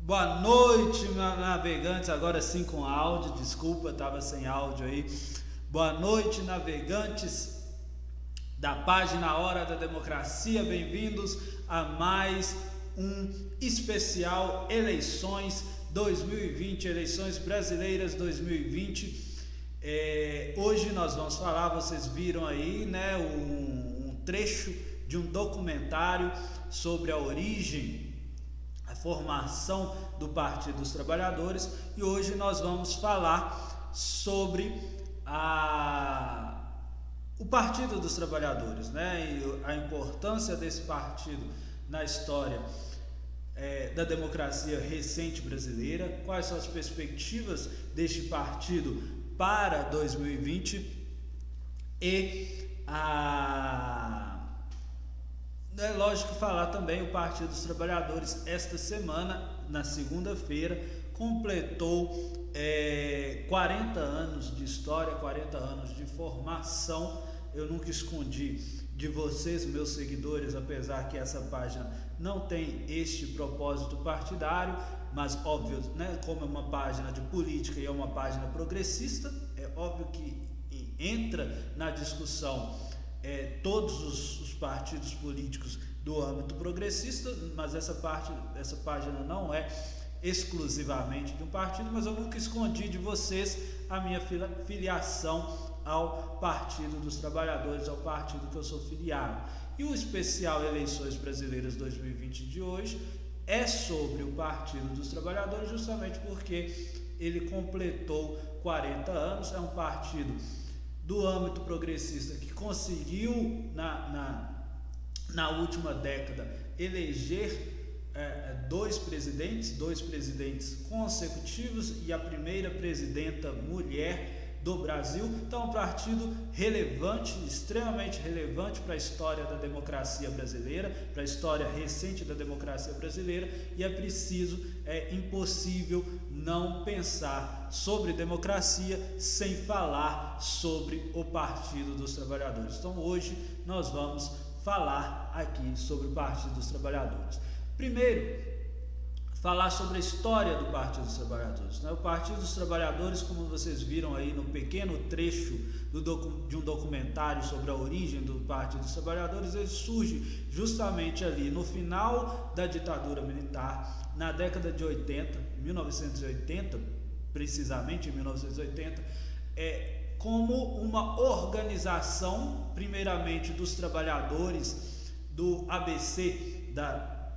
Boa noite, navegantes. Agora sim com áudio, desculpa, estava sem áudio aí. Boa noite, navegantes da página Hora da Democracia. Bem-vindos a mais um especial Eleições 2020, Eleições Brasileiras 2020. Hoje nós vamos falar, vocês viram aí, né, um trecho de um documentário sobre a origem, a formação do Partido dos Trabalhadores, e hoje nós vamos falar sobre o Partido dos Trabalhadores, né, e a importância desse partido na história da democracia recente brasileira, quais são as perspectivas deste partido para 2020 e é lógico falar também o Partido dos Trabalhadores esta semana, na segunda-feira, completou 40 anos de história, 40 anos de formação. Eu nunca escondi de vocês, meus seguidores, apesar que essa página não tem este propósito partidário, mas óbvio, né, como é uma página de política e é uma página progressista, é óbvio que entra na discussão todos os partidos políticos do âmbito progressista, mas essa página não é exclusivamente de um partido, mas eu nunca escondi de vocês a minha filiação ao Partido dos Trabalhadores, ao partido que eu sou filiado. E o especial Eleições Brasileiras 2020 de hoje é sobre o Partido dos Trabalhadores, justamente porque ele completou 40 anos, é um partido do âmbito progressista que conseguiu na última década eleger dois presidentes consecutivos e a primeira presidenta mulher do Brasil. Então, é um partido relevante, extremamente relevante para a história da democracia brasileira, para a história recente da democracia brasileira, e é impossível não pensar sobre democracia sem falar sobre o Partido dos Trabalhadores. Então, hoje nós vamos falar aqui sobre o Partido dos Trabalhadores. Primeiro, falar sobre a história do Partido dos Trabalhadores, né? O Partido dos Trabalhadores, como vocês viram aí no pequeno trecho de um documentário sobre a origem do Partido dos Trabalhadores, ele surge justamente ali no final da ditadura militar, na década de 80, 1980, precisamente em 1980, como uma organização, primeiramente dos trabalhadores do ABC,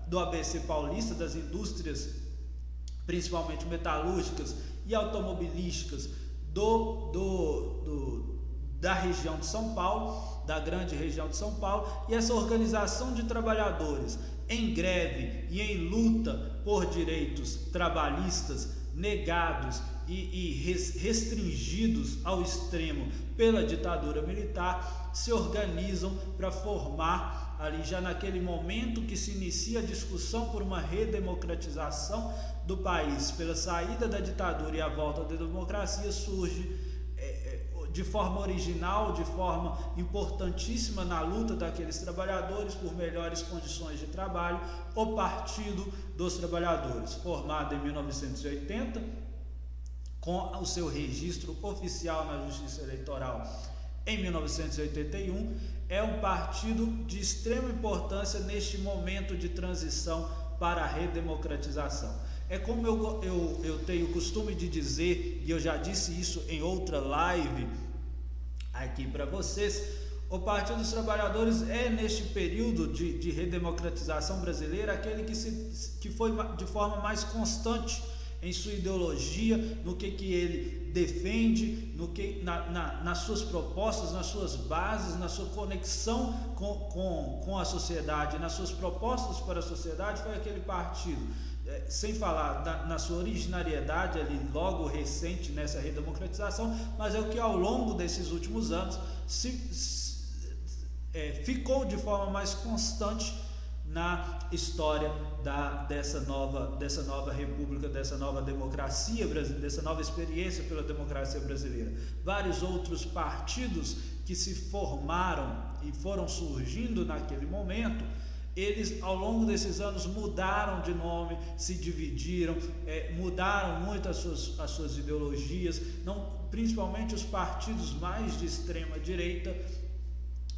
do ABC paulista, das indústrias, principalmente metalúrgicas e automobilísticas da região de São Paulo, da grande região de São Paulo, e essa organização de trabalhadores em greve e em luta por direitos trabalhistas negados e restringidos ao extremo pela ditadura militar, se organizam para formar, ali já naquele momento que se inicia a discussão por uma redemocratização do país, pela saída da ditadura e a volta da democracia, surge de forma original, de forma importantíssima na luta daqueles trabalhadores por melhores condições de trabalho, o Partido dos Trabalhadores, formado em 1980, com o seu registro oficial na Justiça Eleitoral em 1981, é um partido de extrema importância neste momento de transição para a redemocratização. É como eu tenho o costume de dizer, e eu já disse isso em outra live aqui para vocês, o Partido dos Trabalhadores é, neste período de redemocratização brasileira, aquele que foi de forma mais constante em sua ideologia, no que ele defende, nas suas propostas, nas suas bases, na sua conexão com a sociedade, nas suas propostas para a sociedade. Foi aquele partido, sem falar na sua originariedade ali logo recente nessa redemocratização, mas é o que ao longo desses últimos anos ficou de forma mais constante na história dessa nova república, dessa nova democracia brasileira, dessa nova experiência pela democracia brasileira. Vários outros partidos que se formaram e foram surgindo naquele momento Eles, ao longo desses anos, mudaram de nome, se dividiram, mudaram muito as suas ideologias, principalmente os partidos mais de extrema direita,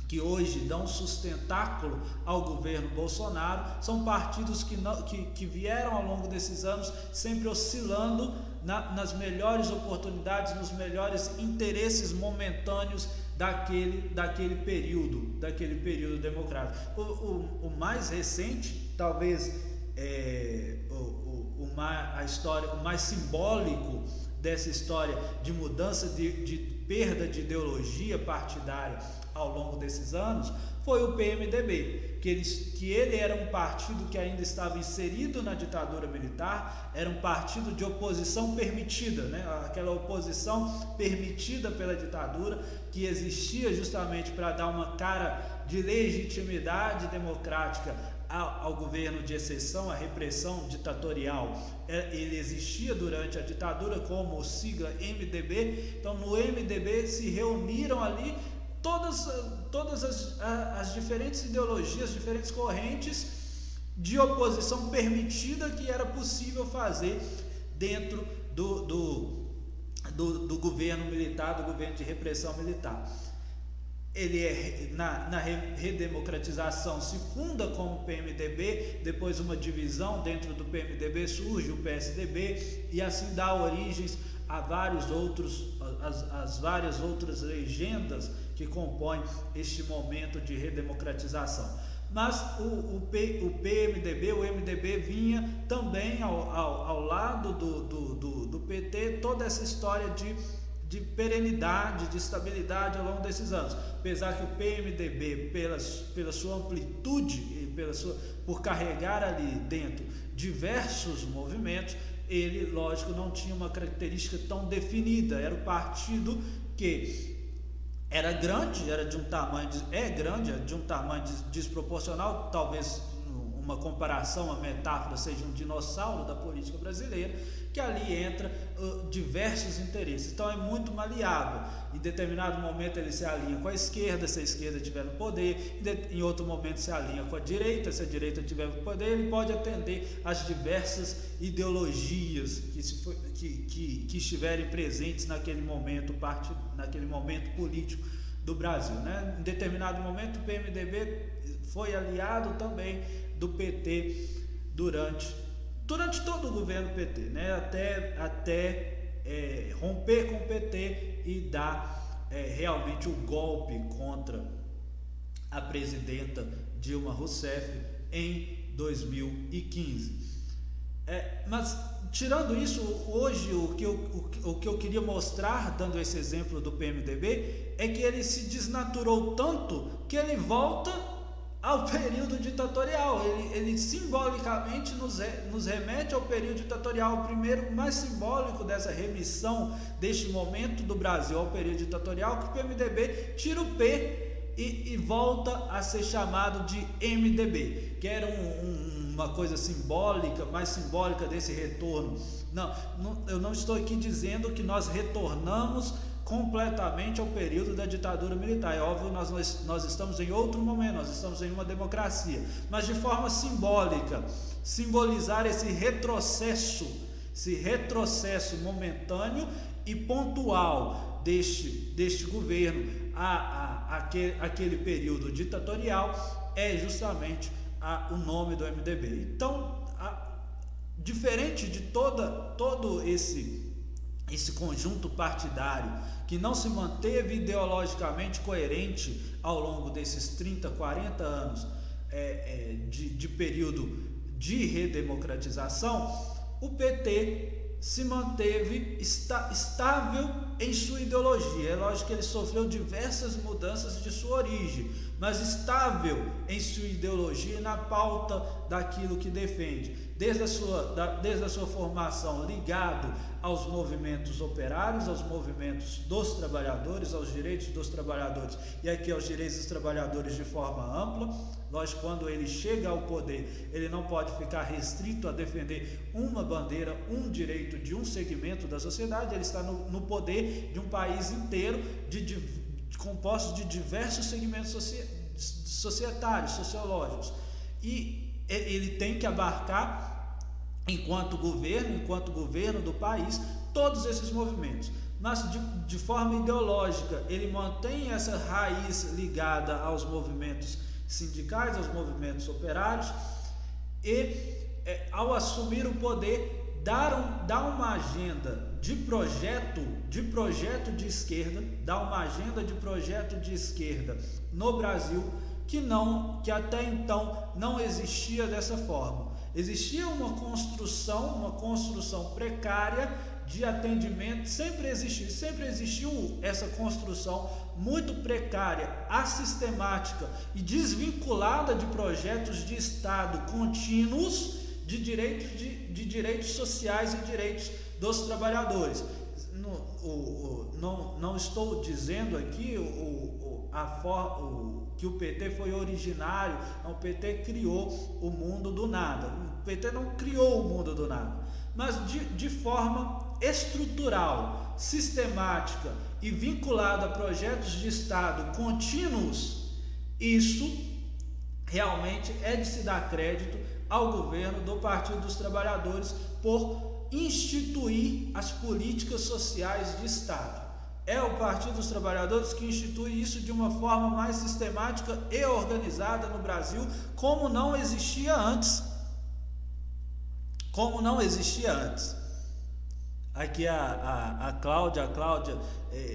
que hoje dão sustentáculo ao governo Bolsonaro, são partidos que vieram ao longo desses anos sempre oscilando nas melhores oportunidades, nos melhores interesses momentâneos daquele período democrático. O mais recente, talvez o mais simbólico dessa história de mudança, de perda de ideologia partidária ao longo desses anos, foi o PMDB, que ele era um partido que ainda estava inserido na ditadura militar, era um partido de oposição permitida, né? Aquela oposição permitida pela ditadura, que existia justamente para dar uma cara de legitimidade democrática ao governo de exceção, à repressão ditatorial. Ele existia durante a ditadura como sigla MDB. Então, no MDB se reuniram ali todas as diferentes ideologias, diferentes correntes de oposição permitida que era possível fazer dentro do governo militar, do governo de repressão militar. Ele na redemocratização se funda como PMDB, depois uma divisão dentro do PMDB surge o PSDB, e assim dá origens a as várias outras legendas que compõem este momento de redemocratização. Mas o PMDB, o MDB vinha também ao lado do PT, toda essa história de perenidade, de estabilidade ao longo desses anos. Apesar que o PMDB, pela sua amplitude e por carregar ali dentro diversos movimentos, ele, lógico, não tinha uma característica tão definida. Era o partido que era grande, era de um tamanho desproporcional. Talvez uma comparação, uma metáfora, seja um dinossauro da política brasileira, que ali entra diversos interesses. Então é muito maleável. Em determinado momento ele se alinha com a esquerda, se a esquerda tiver no poder; em outro momento se alinha com a direita, se a direita tiver no poder. Ele pode atender às diversas ideologias que estiverem presentes naquele momento político do Brasil, né? Em determinado momento o PMDB foi aliado também do PT durante todo o governo PT, né? Até romper com o PT e dar realmente o golpe contra a presidenta Dilma Rousseff em 2015. Mas tirando isso, hoje o que eu queria mostrar, dando esse exemplo do PMDB, é que ele se desnaturou tanto que ele volta ao período ditatorial. Ele simbolicamente nos remete ao período ditatorial. O primeiro mais simbólico dessa remissão deste momento do Brasil ao período ditatorial, que o PMDB tira o P e volta a ser chamado de MDB, que era uma coisa simbólica, mais simbólica desse retorno. Eu não estou aqui dizendo que nós retornamos completamente ao período da ditadura militar. É óbvio, nós estamos em outro momento, nós estamos em uma democracia, mas de forma simbólica, simbolizar esse retrocesso momentâneo e pontual deste governo aquele período ditatorial, é justamente o nome do MDB. Então, diferente de todo esse conjunto partidário que não se manteve ideologicamente coerente ao longo desses 30, 40 anos de período de redemocratização, o PT se manteve estável em sua ideologia. É lógico que ele sofreu diversas mudanças de sua origem, mas estável em sua ideologia e na pauta daquilo que defende, desde a sua formação ligado aos movimentos operários, aos movimentos dos trabalhadores, aos direitos dos trabalhadores, e aqui aos direitos dos trabalhadores de forma ampla. Lógico, quando ele chega ao poder, ele não pode ficar restrito a defender uma bandeira, um direito de um segmento da sociedade. Ele está no poder de um país inteiro, composto de diversos segmentos societários, sociológicos. e ele tem que abarcar, enquanto governo do país, todos esses movimentos. Mas de forma ideológica, ele mantém essa raiz ligada aos movimentos sindicais, aos movimentos operários, e ao assumir o poder, dá uma agenda de projeto de esquerda, dá uma agenda de projeto de esquerda no Brasil que até então não existia dessa forma. Existia uma construção precária de atendimento, sempre existiu essa construção muito precária, assistemática e desvinculada de projetos de Estado contínuos de direitos sociais e direitos dos trabalhadores. Não estou dizendo aqui que o PT foi originário, o PT criou o mundo do nada. O PT não criou o mundo do nada, mas de forma estrutural, sistemática e vinculada a projetos de Estado contínuos, isso realmente é de se dar crédito ao governo do Partido dos Trabalhadores por instituir as políticas sociais de Estado. É o Partido dos Trabalhadores que institui isso de uma forma mais sistemática e organizada no Brasil, como não existia antes. Aqui a Cláudia,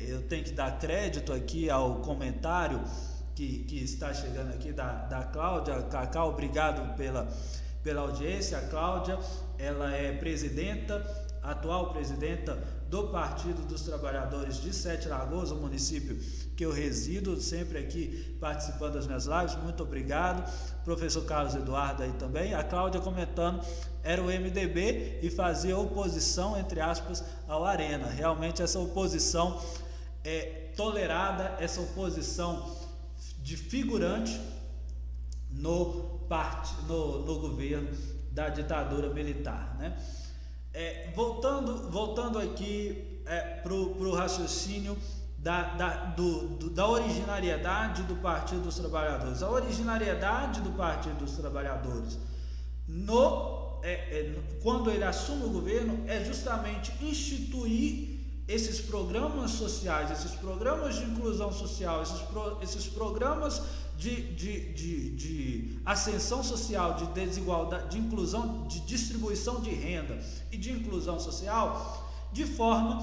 eu tenho que dar crédito aqui ao comentário que está chegando aqui da Cláudia. Cacá, obrigado pela audiência. A Cláudia, ela é atual presidenta do Partido dos Trabalhadores de Sete Lagoas, o município que eu resido, sempre aqui participando das minhas lives. Muito obrigado. Professor Carlos Eduardo aí também. A Cláudia comentando, era o MDB e fazia oposição, entre aspas, ao Arena. Realmente essa oposição é tolerada, essa oposição de figurante no governo da ditadura militar, né? Voltando aqui para o raciocínio da originariedade do Partido dos Trabalhadores. A originariedade do Partido dos Trabalhadores, quando ele assume o governo, é justamente instituir esses programas sociais, esses programas de inclusão social, esses programas de ascensão social, de desigualdade, de inclusão, de distribuição de renda e de inclusão social, de forma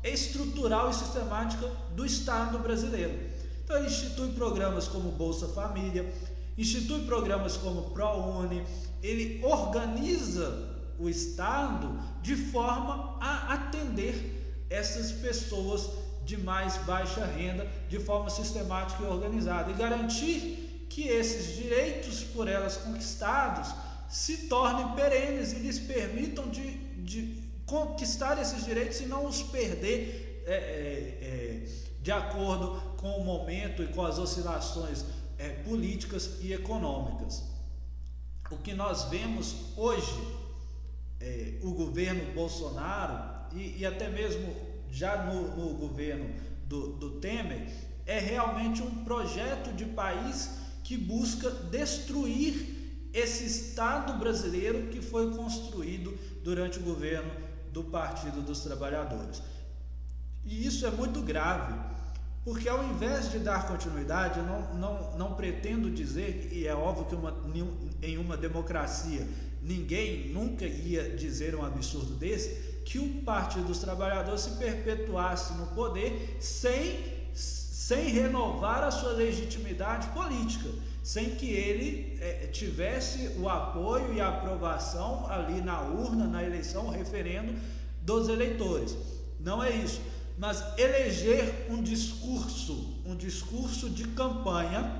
estrutural e sistemática do Estado brasileiro. Então ele institui programas como Bolsa Família, institui programas como ProUni, ele organiza o Estado de forma a atender essas pessoas de mais baixa renda de forma sistemática e organizada, e garantir que esses direitos por elas conquistados se tornem perenes e lhes permitam de conquistar esses direitos e não os perder de acordo com o momento e com as oscilações políticas e econômicas. O que nós vemos hoje, o governo Bolsonaro e até mesmo já no governo do Temer, é realmente um projeto de país que busca destruir esse Estado brasileiro que foi construído durante o governo do Partido dos Trabalhadores. E isso é muito grave, porque ao invés de dar continuidade, eu não pretendo dizer, e é óbvio que em uma democracia ninguém nunca ia dizer um absurdo desse, que o Partido dos Trabalhadores se perpetuasse no poder sem renovar a sua legitimidade política, sem que ele tivesse o apoio e a aprovação ali na urna, na eleição, referendo dos eleitores. Não é isso, mas eleger um discurso de campanha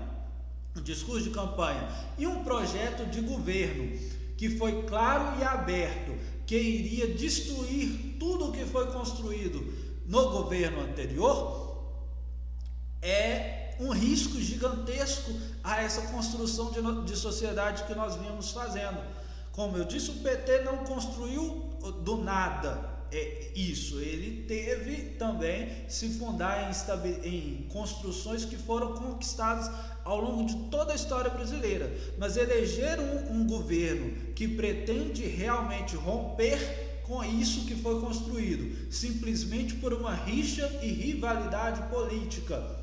e um projeto de governo que foi claro e aberto, que iria destruir tudo o que foi construído no governo anterior, é um risco gigantesco a essa construção de sociedade que nós vimos fazendo. Como eu disse, o PT não construiu do nada isso, ele teve também se fundar em construções que foram conquistadas ao longo de toda a história brasileira, mas eleger um governo que pretende realmente romper com isso que foi construído, simplesmente por uma rixa e rivalidade política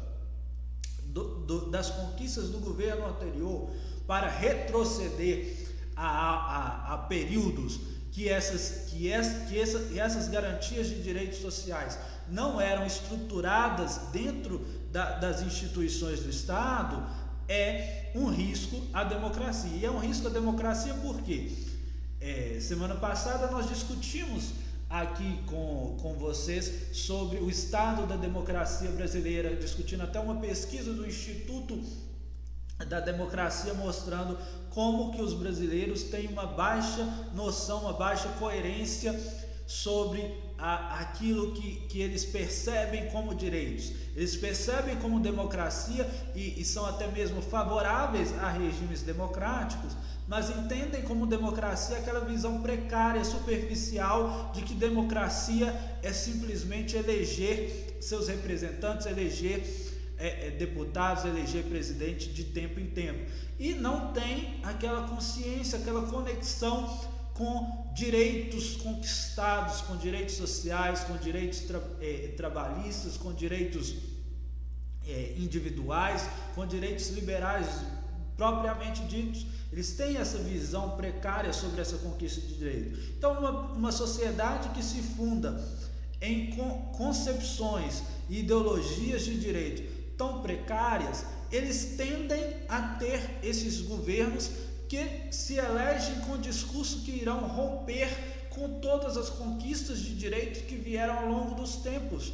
das conquistas do governo anterior, para retroceder a períodos que essas garantias de direitos sociais não eram estruturadas dentro das instituições do Estado, é um risco à democracia. E é um risco à democracia porque semana passada nós discutimos aqui com vocês sobre o estado da democracia brasileira, discutindo até uma pesquisa do Instituto da Democracia mostrando como que os brasileiros têm uma baixa noção, uma baixa coerência sobre aquilo que eles percebem como direitos. Eles percebem como democracia e são até mesmo favoráveis a regimes democráticos, mas entendem como democracia aquela visão precária, superficial, de que democracia é simplesmente eleger seus representantes, eleger deputados, eleger presidente de tempo em tempo, e não tem aquela consciência, aquela conexão com direitos conquistados, com direitos sociais, com direitos trabalhistas, com direitos individuais, com direitos liberais propriamente ditos. Eles têm essa visão precária sobre essa conquista de direito. Então, uma sociedade que se funda em concepções e ideologias de direito tão precárias, eles tendem a ter esses governos que se elegem com discurso que irão romper com todas as conquistas de direito que vieram ao longo dos tempos.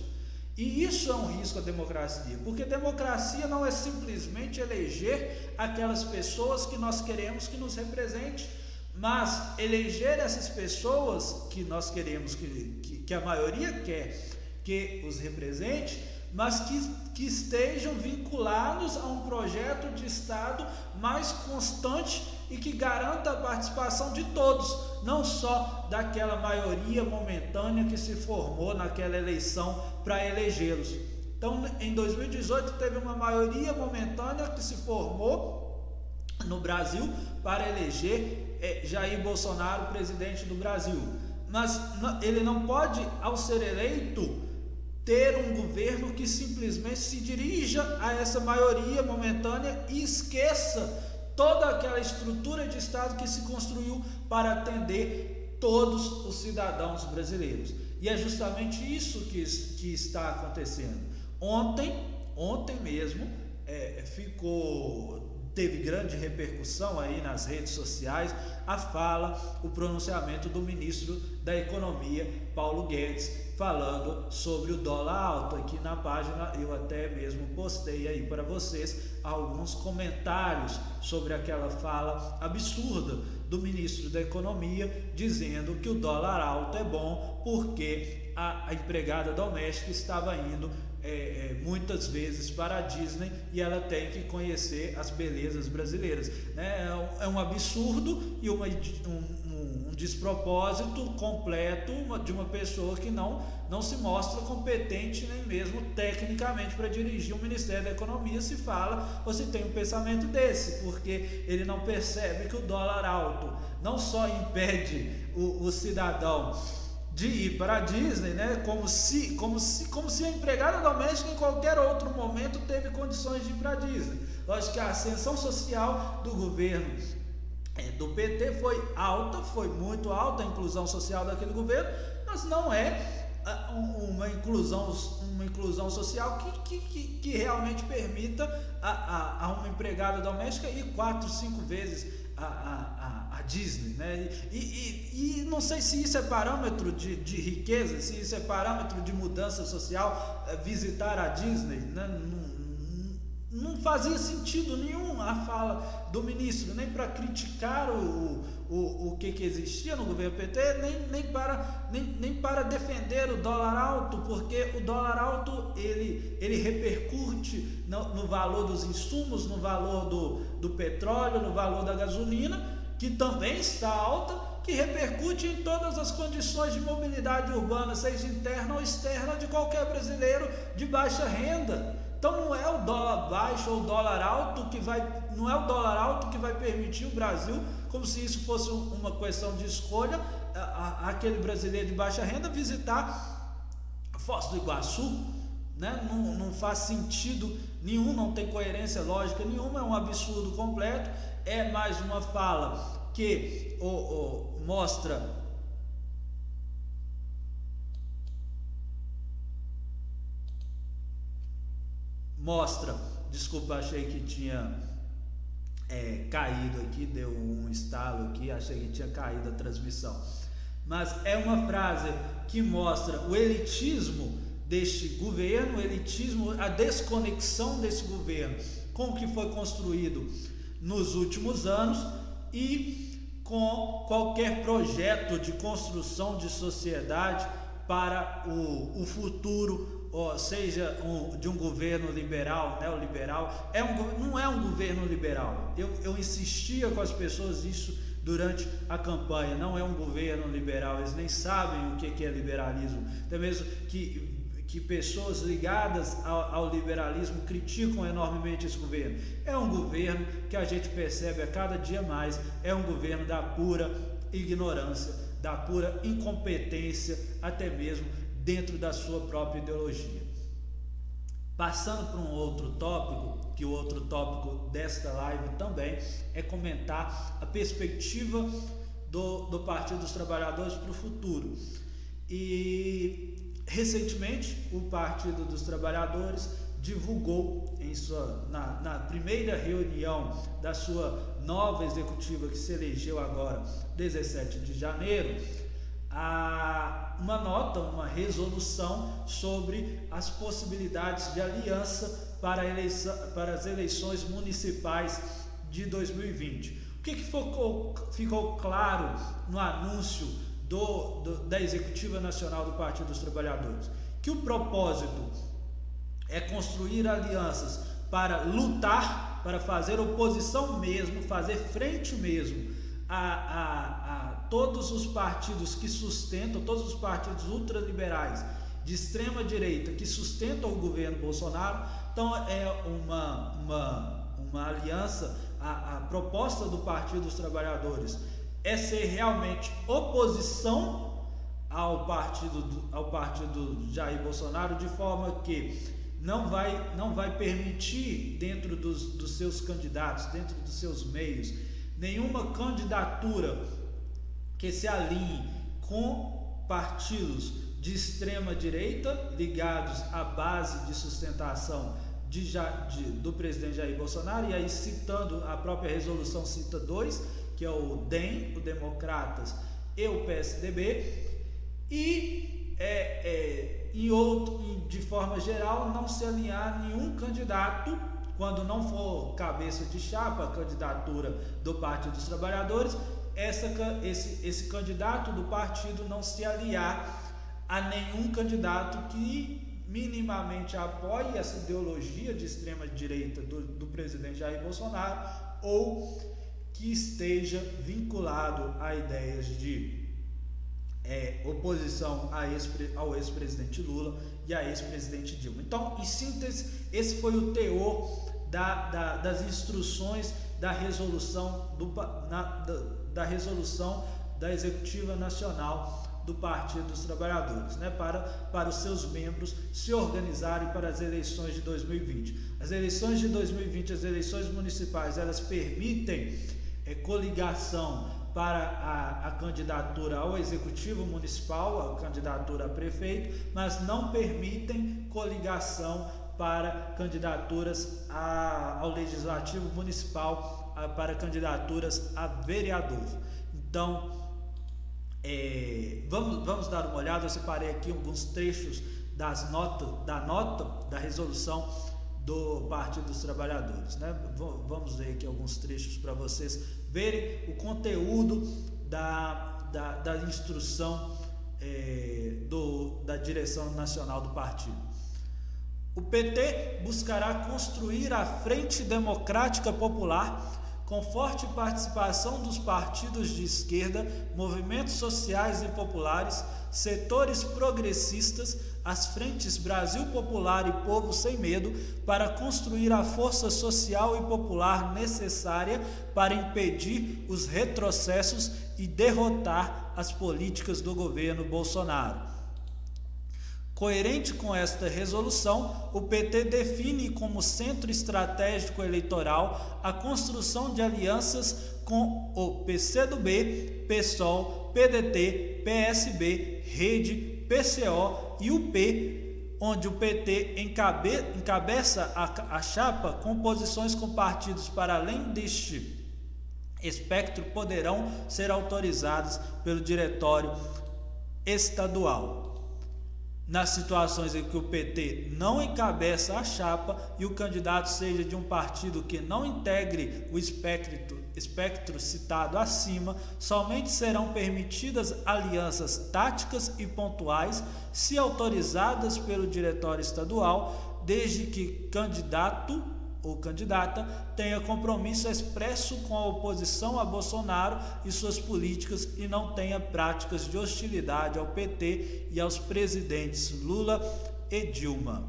E isso é um risco à democracia, porque democracia não é simplesmente eleger aquelas pessoas que nós queremos que nos represente, mas eleger essas pessoas que nós queremos que a maioria quer que os represente, mas que estejam vinculados a um projeto de Estado mais constante e que garanta a participação de todos, não só daquela maioria momentânea que se formou naquela eleição para elegê-los. Então, em 2018 teve uma maioria momentânea que se formou no Brasil para eleger Jair Bolsonaro presidente do Brasil, mas ele não pode, ao ser eleito, ter um governo que simplesmente se dirija a essa maioria momentânea e esqueça toda aquela estrutura de Estado que se construiu para atender todos os cidadãos brasileiros. E é justamente isso que está acontecendo. Ontem mesmo teve grande repercussão aí nas redes sociais o pronunciamento do ministro da Economia, Paulo Guedes, falando sobre o dólar alto. Aqui na página eu até mesmo postei aí para vocês alguns comentários sobre aquela fala absurda do ministro da Economia, dizendo que o dólar alto é bom porque a empregada doméstica estava indo muitas vezes para a Disney e ela tem que conhecer as belezas brasileiras, né? É um absurdo e um despropósito completo de uma pessoa que não se mostra competente nem mesmo tecnicamente para dirigir o Ministério da Economia, se fala ou se tem um pensamento desse, porque ele não percebe que o dólar alto não só impede o cidadão de ir para a Disney, né? Como se a empregada doméstica em qualquer outro momento teve condições de ir para a Disney. Lógico que a ascensão social do governo do PT foi alta, foi muito alta a inclusão social daquele governo, mas não é uma inclusão social que realmente permita a uma empregada doméstica ir 4, 5 vezes a Disney, né? E não sei se isso é parâmetro de riqueza, se isso é parâmetro de mudança social, visitar a Disney, né? Não fazia sentido nenhum a fala do ministro, nem para criticar o que existia no governo PT, nem para defender o dólar alto, porque o dólar alto ele repercute no valor dos insumos, no valor do petróleo, no valor da gasolina, que também está alta, que repercute em todas as condições de mobilidade urbana, seja interna ou externa, de qualquer brasileiro de baixa renda. Então não é o dólar baixo ou o dólar alto que vai, não é o dólar alto que vai permitir o Brasil, como se isso fosse uma questão de escolha, aquele brasileiro de baixa renda visitar Foz do Iguaçu, né? Não faz sentido nenhum, não tem coerência lógica nenhuma, é um absurdo completo. É mais uma fala que mostra, desculpa, achei que tinha caído aqui, deu um estalo aqui, achei que tinha caído a transmissão, mas é uma frase que mostra o elitismo deste governo, o elitismo, a desconexão desse governo com o que foi construído nos últimos anos e com qualquer projeto de construção de sociedade para o futuro, seja de um governo liberal, neoliberal. Não é um governo liberal. Eu insistia com as pessoas isso durante a campanha. Não é um governo liberal, eles nem sabem o que é liberalismo. Até mesmo que pessoas ligadas ao liberalismo criticam enormemente esse governo. É um governo que a gente percebe a cada dia mais, é um governo da pura ignorância, da pura incompetência, até mesmo dentro da sua própria ideologia. Passando para um outro tópico, que o outro tópico desta live também é comentar a perspectiva do Partido dos Trabalhadores para o futuro. E recentemente o Partido dos Trabalhadores divulgou na primeira reunião da sua nova executiva, que se elegeu agora 17 de janeiro, uma nota, uma resolução sobre as possibilidades de aliança para as eleições municipais de 2020. O que ficou claro no anúncio da Executiva Nacional do Partido dos Trabalhadores? Que o propósito é construir alianças para lutar, para fazer oposição mesmo, fazer frente mesmo a todos os partidos que sustentam, todos os partidos ultraliberais de extrema direita que sustentam o governo Bolsonaro. Então é uma aliança, a proposta do Partido dos Trabalhadores é ser realmente oposição ao partido Jair Bolsonaro, de forma que não vai permitir, dentro dos seus candidatos, dentro dos seus meios, nenhuma candidatura que se alinhe com partidos de extrema direita ligados à base de sustentação do presidente Jair Bolsonaro. E aí, citando a própria resolução, cita dois, que é o DEM, o Democratas, e o PSDB, e de forma geral, não se alinhar nenhum candidato, quando não for cabeça de chapa, a candidatura do Partido dos Trabalhadores, esse candidato do partido não se aliar a nenhum candidato que minimamente apoie essa ideologia de extrema direita do presidente Jair Bolsonaro, ou que esteja vinculado a ideias de oposição ao ex-presidente Lula e a ex-presidente Dilma. Então, em síntese, esse foi o teor das instruções da resolução da Executiva Nacional do Partido dos Trabalhadores, né, para os seus membros se organizarem para as eleições de 2020. As eleições de 2020, as eleições municipais, elas permitem coligação para a candidatura ao Executivo Municipal, a candidatura a prefeito, mas não permitem coligação para candidaturas ao Legislativo Municipal, para candidaturas a vereador. Então, vamos dar uma olhada. Eu separei aqui alguns trechos da nota da resolução do Partido dos Trabalhadores, né? Vamos ver aqui alguns trechos para vocês verem o conteúdo da instrução da direção nacional do partido. O PT buscará construir a Frente Democrática Popular com forte participação dos partidos de esquerda, movimentos sociais e populares, setores progressistas, as frentes Brasil Popular e Povo Sem Medo, para construir a força social e popular necessária para impedir os retrocessos e derrotar as políticas do governo Bolsonaro. Coerente com esta resolução, o PT define como centro estratégico eleitoral a construção de alianças com o PCdoB, PSOL, PDT, PSB, Rede, PCO e UP, onde o PT encabeça a chapa com posições com partidos para além deste espectro poderão ser autorizadas pelo diretório estadual. Nas situações em que o PT não encabeça a chapa e o candidato seja de um partido que não integre o espectro citado acima, somente serão permitidas alianças táticas e pontuais, se autorizadas pelo diretório estadual, desde que candidato ou candidata tenha compromisso expresso com a oposição a Bolsonaro e suas políticas e não tenha práticas de hostilidade ao PT e aos presidentes Lula e Dilma.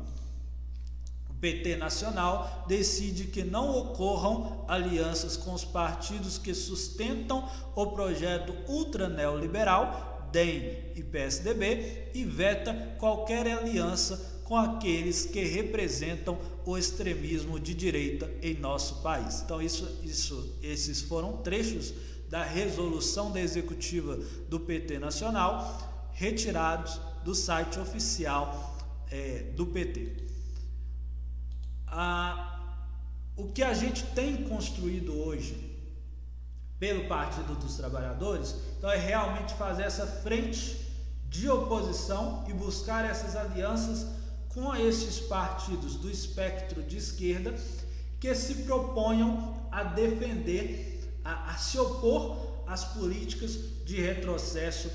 O PT nacional decide que não ocorram alianças com os partidos que sustentam o projeto ultraneoliberal, DEM e PSDB, e veta qualquer aliança com aqueles que representam o extremismo de direita em nosso país. Então esses foram trechos da resolução da executiva do PT nacional, retirados do site oficial do PT. O que a gente tem construído hoje pelo Partido dos Trabalhadores, então, é realmente fazer essa frente de oposição e buscar essas alianças com esses partidos do espectro de esquerda que se proponham a defender, a se opor às políticas de retrocesso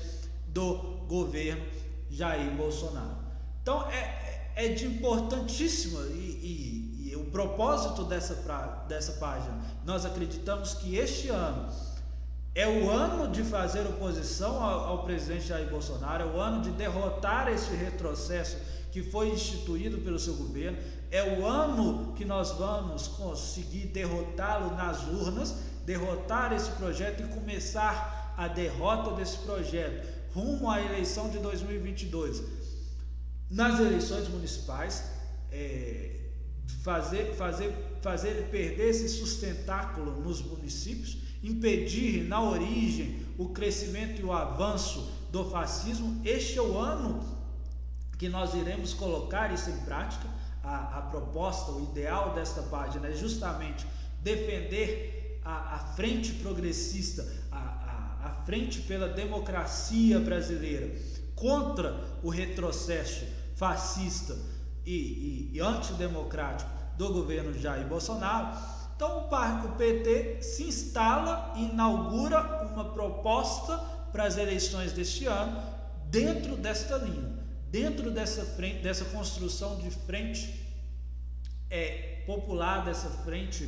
do governo Jair Bolsonaro. Então é de importantíssima e o propósito dessa página, nós acreditamos que este ano é o ano de fazer oposição ao presidente Jair Bolsonaro, é o ano de derrotar esse retrocesso que foi instituído pelo seu governo, é o ano que nós vamos conseguir derrotá-lo nas urnas, derrotar esse projeto e começar a derrota desse projeto rumo à eleição de 2022. Nas eleições municipais, fazer ele perder esse sustentáculo nos municípios, impedir na origem o crescimento e o avanço do fascismo. Este é o ano que nós iremos colocar isso em prática. A proposta, o ideal desta página é justamente defender a frente progressista, a frente pela democracia brasileira, contra o retrocesso fascista e antidemocrático do governo Jair Bolsonaro. Então o PT se instala e inaugura uma proposta para as eleições deste ano dentro desta linha, dentro dessa frente, dessa construção de frente popular, dessa frente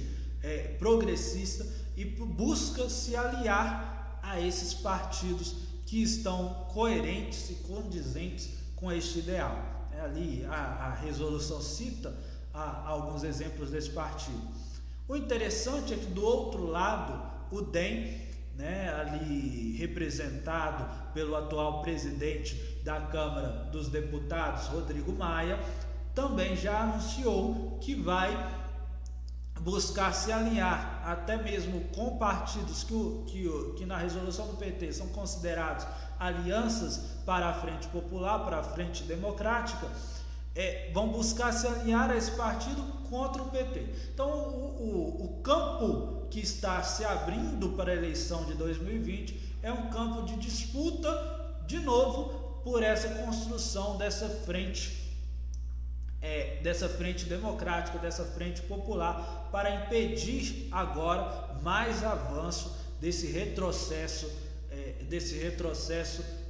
progressista, e busca se aliar a esses partidos que estão coerentes e condizentes com este ideal. Ali a resolução cita alguns exemplos desse partido. O interessante é que do outro lado, o DEM, ali representado pelo atual presidente da Câmara dos Deputados, Rodrigo Maia, também já anunciou que vai buscar se alinhar até mesmo com partidos que na resolução do PT são considerados alianças para a Frente Popular, para a Frente Democrática, vão buscar se alinhar a esse partido contra o PT. Então o campo que está se abrindo para a eleição de 2020 é um campo de disputa, de novo, por essa construção dessa frente democrática, dessa frente popular, para impedir agora mais avanço desse retrocesso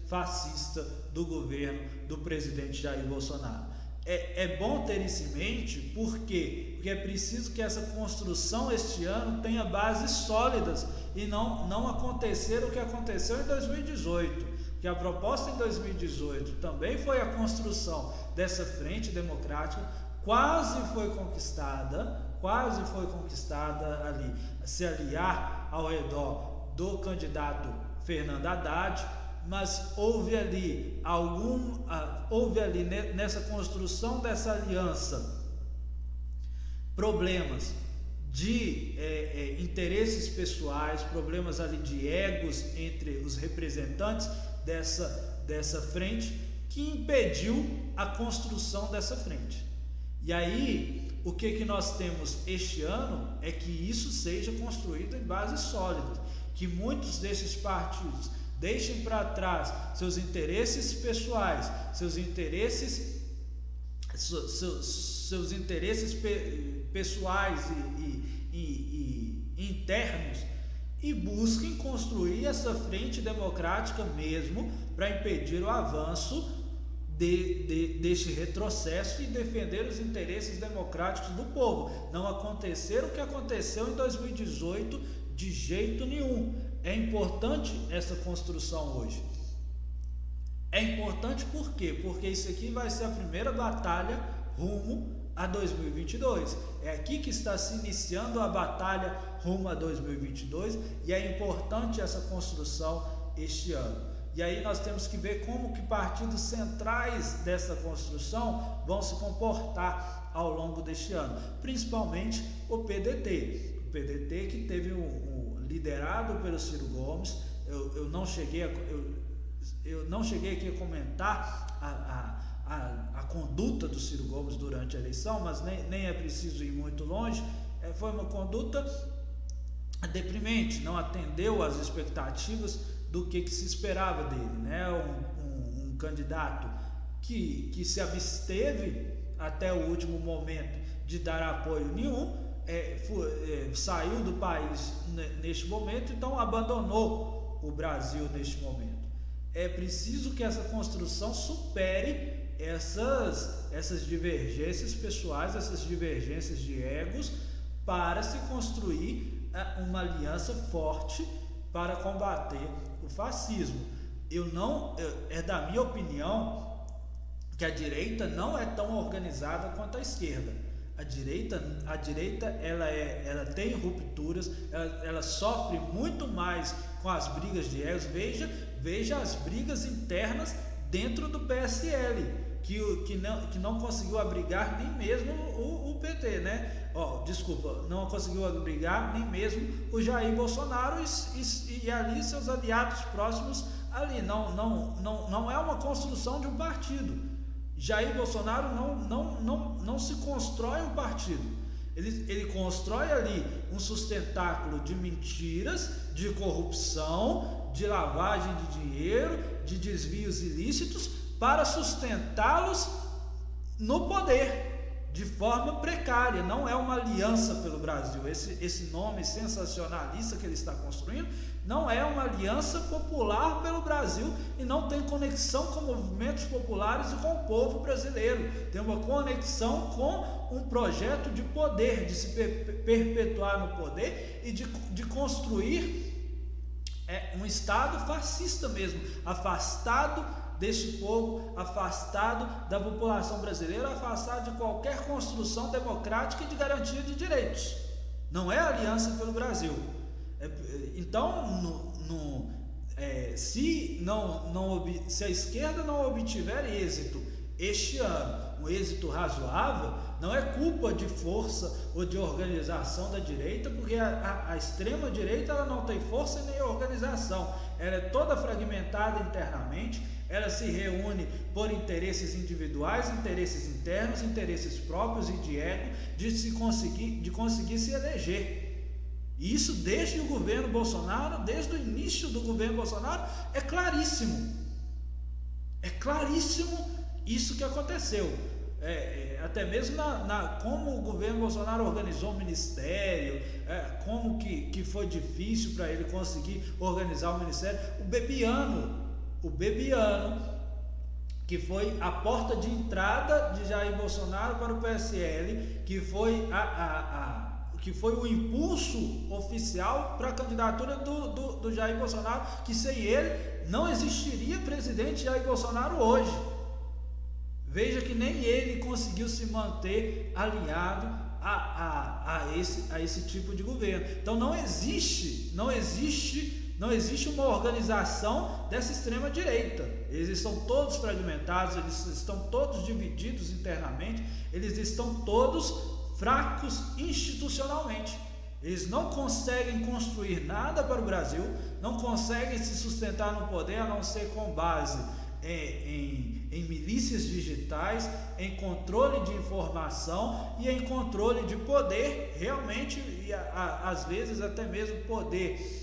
fascista do governo do presidente Jair Bolsonaro. é bom ter isso em mente, por quê? Porque é preciso que essa construção este ano tenha bases sólidas e não acontecer o que aconteceu em 2018, que a proposta em 2018 também foi a construção dessa frente democrática, quase foi conquistada ali, se aliar ao redor do candidato Fernando Haddad, mas houve ali nessa construção dessa aliança problemas de interesses pessoais, problemas ali de egos entre os representantes dessa frente, que impediu a construção dessa frente. E aí, o que nós temos este ano é que isso seja construído em bases sólidas, que muitos desses partidos deixem para trás seus interesses pessoais, seus interesses pessoais e internos, e busquem construir essa frente democrática mesmo para impedir o avanço deste retrocesso e defender os interesses democráticos do povo. Não acontecer o que aconteceu em 2018 de jeito nenhum. É importante essa construção hoje. É importante por quê? Porque isso aqui vai ser a primeira batalha rumo a 2022. É aqui que está se iniciando a batalha rumo a 2022 e é importante essa construção este ano. E aí nós temos que ver como que partidos centrais dessa construção vão se comportar ao longo deste ano, principalmente o PDT. O PDT que teve liderado pelo Ciro Gomes. Eu não cheguei aqui a comentar a conduta do Ciro Gomes durante a eleição, mas nem é preciso ir muito longe. Foi uma conduta deprimente, não atendeu às expectativas do que se esperava dele, né? Um candidato que se absteve até o último momento de dar apoio nenhum, saiu do país neste momento, então abandonou o Brasil neste momento. É preciso que essa construção supere essas divergências pessoais, essas divergências de egos, para se construir uma aliança forte para combater o fascismo. É da minha opinião que a direita não é tão organizada quanto a esquerda. A direita ela tem rupturas, ela sofre muito mais com as brigas de egos. Veja as brigas internas dentro do PSL, que não conseguiu abrigar nem mesmo o PT, né? Não conseguiu abrigar nem mesmo o Jair Bolsonaro e ali seus aliados próximos ali. Não é uma construção de um partido. Jair Bolsonaro não se constrói um partido. Ele constrói ali um sustentáculo de mentiras, de corrupção, de lavagem de dinheiro, de desvios ilícitos, para sustentá-los no poder, de forma precária. Não é uma aliança pelo Brasil. Esse nome sensacionalista que ele está construindo não é uma aliança popular pelo Brasil e não tem conexão com movimentos populares e com o povo brasileiro. Tem uma conexão com um projeto de poder, de se perpetuar no poder e de construir um Estado fascista mesmo, afastado deste povo, afastado da população brasileira, afastado de qualquer construção democrática e de garantia de direitos. Não é aliança pelo Brasil. Então, se a esquerda não obtiver êxito este ano, um êxito razoável, não é culpa de força ou de organização da direita, porque a extrema direita ela não tem força nem organização, ela é toda fragmentada internamente, ela se reúne por interesses individuais, interesses internos, interesses próprios e de ego, de conseguir se eleger. Isso desde o governo Bolsonaro, desde o início do governo Bolsonaro, é claríssimo. É claríssimo isso que aconteceu. Até mesmo como o governo Bolsonaro organizou o ministério, como que foi difícil para ele conseguir organizar o ministério. O Bebiano, que foi a porta de entrada de Jair Bolsonaro para o PSL, que foi que foi o impulso oficial para a candidatura do Jair Bolsonaro, que sem ele não existiria presidente Jair Bolsonaro hoje. Veja que nem ele conseguiu se manter alinhado a esse tipo de governo. Então não existe uma organização dessa extrema direita. Eles estão todos fragmentados, eles estão todos divididos internamente, eles estão todos fracos institucionalmente. Eles não conseguem construir nada para o Brasil, não conseguem se sustentar no poder a não ser com base em milícias digitais, em controle de informação e em controle de poder, realmente, e às vezes até mesmo poder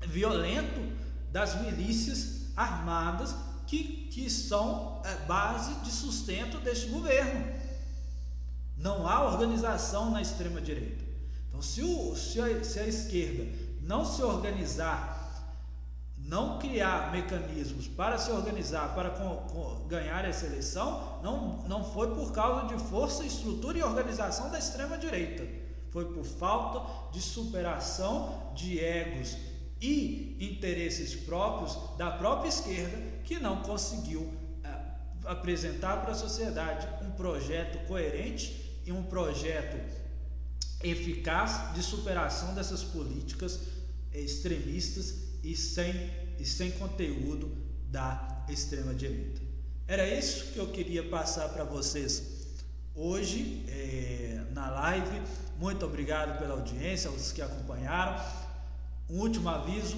violento das milícias armadas que são base de sustento deste governo. Não há organização na extrema direita. Então, se a esquerda não se organizar, não criar mecanismos para se organizar, para ganhar essa eleição, não foi por causa de força, estrutura e organização da extrema direita. Foi por falta de superação de egos e interesses próprios da própria esquerda, que não conseguiu apresentar para a sociedade um projeto coerente e um projeto eficaz de superação dessas políticas extremistas e sem conteúdo da extrema direita. Era isso que eu queria passar para vocês hoje na live. Muito obrigado pela audiência, aos que acompanharam. Um último aviso,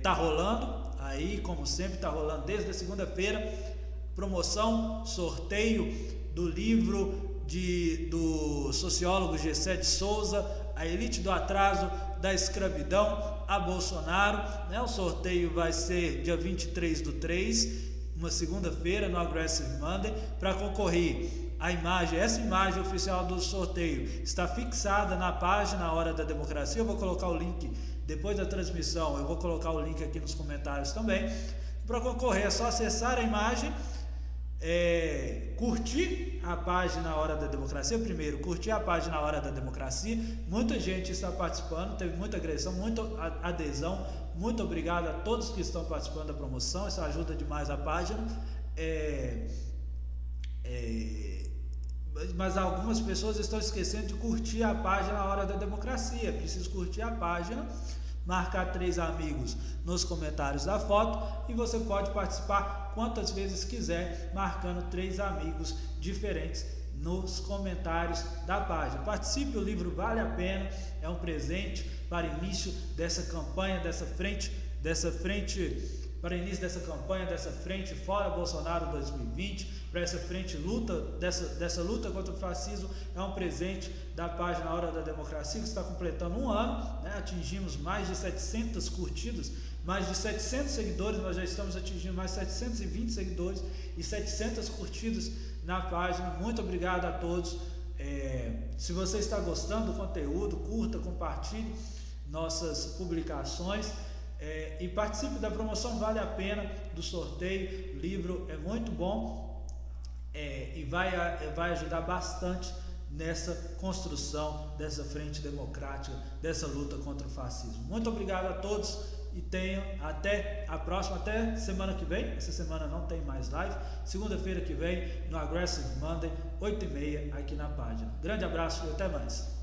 tá rolando aí, como sempre, tá rolando desde a segunda-feira, promoção, sorteio do livro do sociólogo Gessé de Souza, A Elite do Atraso da Escravidão a Bolsonaro, né? O sorteio vai ser dia 23/3, uma segunda-feira, no Aggressive Monday. Para concorrer, essa imagem oficial do sorteio está fixada na página Hora da Democracia. Eu vou colocar o link depois da transmissão, eu vou colocar o link aqui nos comentários também. Para concorrer é só acessar a imagem, curtir a página Hora da Democracia. Primeiro, curtir a página Hora da Democracia. Muita gente está participando, teve muita agressão, muita adesão. Muito obrigado a todos que estão participando da promoção, isso ajuda demais a página. Mas algumas pessoas estão esquecendo de curtir a página Hora da Democracia. Preciso curtir a página, marcar 3 amigos nos comentários da foto, e você pode participar quantas vezes quiser, marcando 3 amigos diferentes nos comentários da página. Participe, o livro vale a pena, é um presente para início dessa campanha, dessa frente Fora Bolsonaro 2020, para essa frente dessa luta contra o fascismo. É um presente da página Hora da Democracia, que está completando 1 ano, né? Atingimos mais de 700 curtidas, mais de 700 seguidores. Nós já estamos atingindo mais 720 seguidores e 700 curtidas na página. Muito obrigado a todos. Se você está gostando do conteúdo, curta, compartilhe nossas publicações. E participe da promoção, vale a pena, do sorteio. O livro é muito bom, e vai ajudar bastante nessa construção dessa frente democrática, dessa luta contra o fascismo. Muito obrigado a todos e tenham até a próxima, até semana que vem. Essa semana não tem mais live. Segunda-feira que vem, no Aggressive Monday, 8h30, aqui na página. Grande abraço e até mais.